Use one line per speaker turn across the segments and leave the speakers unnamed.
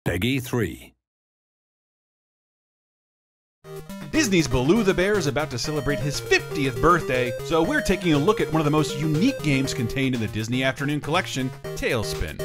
Peggy 3.
Disney's Baloo the Bear is about to celebrate his 50th birthday, so we're taking a look at one of the most unique games contained in the Disney Afternoon collection, TaleSpin.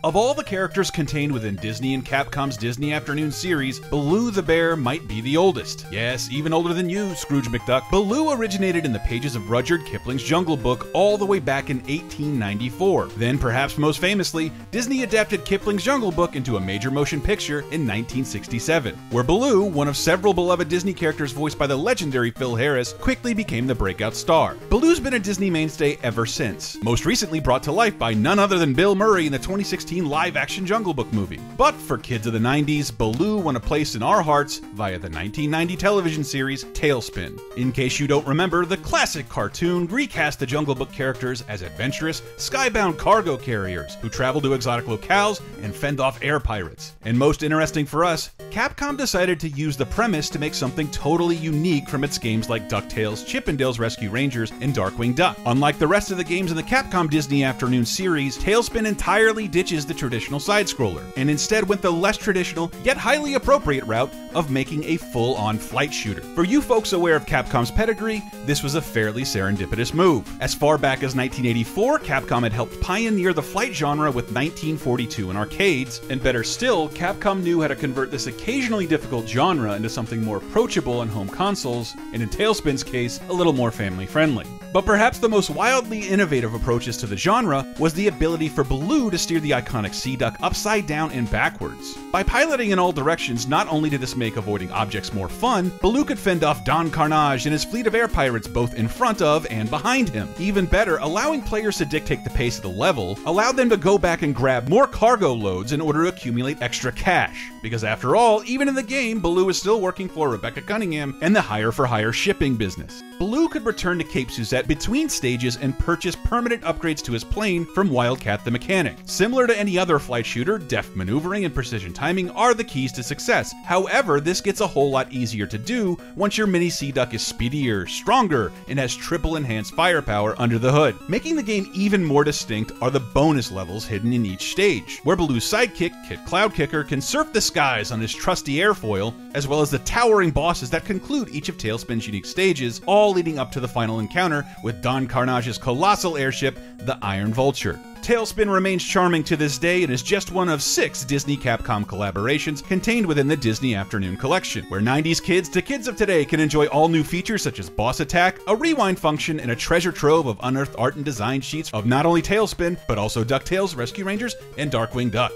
Of all the characters contained within Disney and Capcom's Disney Afternoon series, Baloo the Bear might be the oldest. Yes, even older than you, Scrooge McDuck. Baloo originated in the pages of Rudyard Kipling's Jungle Book all the way back in 1894. Then, perhaps most famously, Disney adapted Kipling's Jungle Book into a major motion picture in 1967, where Baloo, one of several beloved Disney characters voiced by the legendary Phil Harris, quickly became the breakout star. Baloo's been a Disney mainstay ever since, most recently brought to life by none other than Bill Murray in the 2016 live-action Jungle Book movie. But for kids of the 90s, Baloo won a place in our hearts via the 1990 television series TaleSpin. In case you don't remember, the classic cartoon recast the Jungle Book characters as adventurous, skybound cargo carriers who travel to exotic locales and fend off air pirates. And most interesting for us, Capcom decided to use the premise to make something totally unique from its games like DuckTales, Chip 'n Dale's Rescue Rangers, and Darkwing Duck. Unlike the rest of the games in the Capcom Disney Afternoon series, TaleSpin entirely ditches the traditional side-scroller, and instead went the less traditional, yet highly appropriate route of making a full-on flight shooter. For you folks aware of Capcom's pedigree, this was a fairly serendipitous move. As far back as 1984, Capcom had helped pioneer the flight genre with 1942 in arcades, and better still, Capcom knew how to convert this occasionally difficult genre into something more approachable on home consoles, and in TaleSpin's case, a little more family-friendly. But perhaps the most wildly innovative approaches to the genre was the ability for Baloo to steer the iconic Sea Duck upside down and backwards. By piloting in all directions, not only did this make avoiding objects more fun, Baloo could fend off Don Carnage and his fleet of air pirates both in front of and behind him. Even better, allowing players to dictate the pace of the level allowed them to go back and grab more cargo loads in order to accumulate extra cash. Because after all, even in the game, Baloo is still working for Rebecca Cunningham and the hire-for-hire shipping business. Baloo could return to Cape Suzette between stages and purchase permanent upgrades to his plane from Wildcat the Mechanic. Similar to any other flight shooter, deft maneuvering and precision timing are the keys to success. However, this gets a whole lot easier to do once your mini Sea Duck is speedier, stronger, and has triple enhanced firepower under the hood. Making the game even more distinct are the bonus levels hidden in each stage, where Baloo's sidekick, Kit Cloudkicker, can surf the skies on his trusty airfoil, as well as the towering bosses that conclude each of TaleSpin's unique stages, all leading up to the final encounter with Don Carnage's colossal airship, the Iron Vulture. TaleSpin remains charming to this day and is just one of 6 Disney-Capcom collaborations contained within the Disney Afternoon collection, where 90s kids to kids of today can enjoy all new features such as boss attack, a rewind function, and a treasure trove of unearthed art and design sheets of not only TaleSpin, but also DuckTales, Rescue Rangers, and Darkwing Duck.